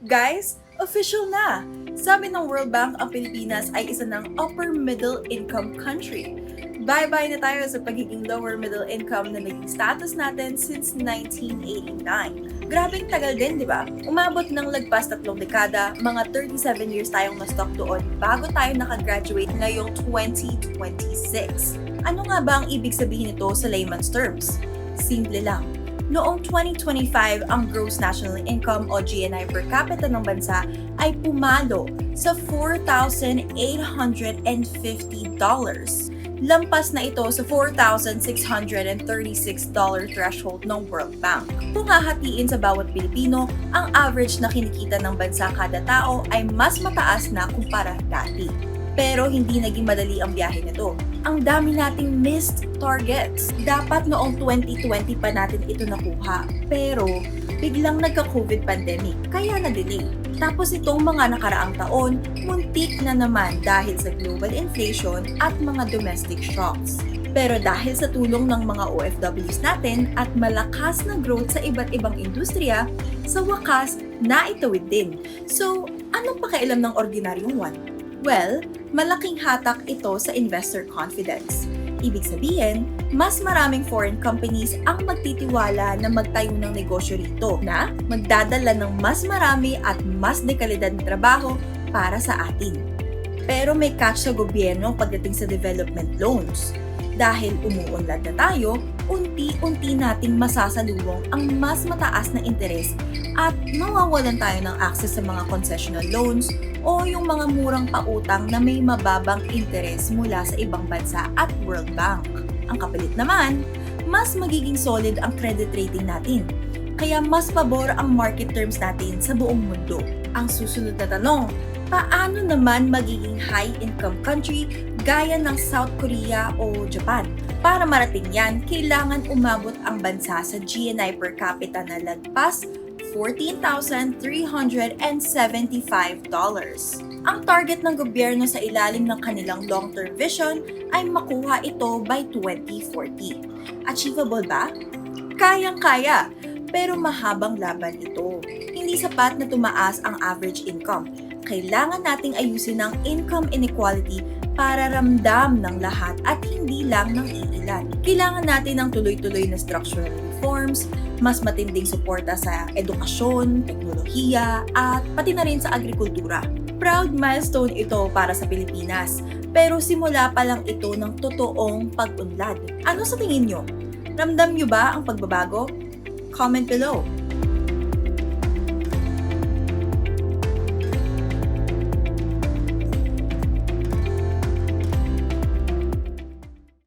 Guys, official na! Sabi ng World Bank, ang Pilipinas ay isa ng upper middle income country. Bye-bye na tayo sa pagiging lower middle income na naging status natin since 1989. Grabing tagal din, di ba? Umabot ng lagpas 3 dekada, mga 37 years tayong na-stock doon bago tayo nakagraduate ngayong 2026. Ano nga ba ang ibig sabihin nito sa layman's terms? Simple lang. Noong 2025, ang gross national income o GNI per capita ng bansa ay pumalo sa $4,850. Lampas na ito sa $4,636 threshold ng World Bank. Kung hahatiin sa bawat Pilipino, ang average na kinikita ng bansa kada tao ay mas mataas na kumpara dati. Pero hindi naging madali ang biyahe nito. Ang dami nating missed targets. Dapat noong 2020 pa natin ito nakuha. Pero biglang nagka-COVID pandemic, kaya na-delay. Tapos itong mga nakaraang taon, muntik na naman dahil sa global inflation at mga domestic shocks. Pero dahil sa tulong ng mga OFWs natin at malakas na growth sa iba't ibang industriya, sa wakas, naitawid din. So, anong pakialam ng ordinaryong one? Well, malaking hatak ito sa investor confidence. Ibig sabihin, mas maraming foreign companies ang magtitiwala na magtayo ng negosyo rito na magdadala ng mas marami at mas dekalidad na trabaho para sa atin. Pero may catch sa gobyerno pagdating sa development loans. Dahil umuunlad na tayo, unti-unti nating masasalubong ang mas mataas na interes at mawawalan tayo ng access sa mga concessional loans o yung mga murang pautang na may mababang interes mula sa ibang bansa at World Bank. Ang kapalit naman, mas magiging solid ang credit rating natin. Kaya mas pabor ang market terms natin sa buong mundo. Ang susunod na tanong, paano naman magiging high-income country gaya ng South Korea o Japan? Para marating yan, kailangan umabot ang bansa sa GNI per capita na lagpas $14,375. Ang target ng gobyerno sa ilalim ng kanilang long-term vision ay makuha ito by 2040. Achievable ba? Kayang-kaya, pero mahabang laban ito. Hindi sapat na tumaas ang average income. Kailangan nating ayusin ang income inequality para ramdam ng lahat at hindi lang ng iilan. Kailangan natin ng tuloy-tuloy na structural reforms, mas matinding suporta sa edukasyon, teknolohiya, at pati na rin sa agrikultura. Proud milestone ito para sa Pilipinas, pero simula pa lang ito ng totoong pag-unlad. Ano sa tingin nyo? Ramdam nyo ba ang pagbabago? Comment below.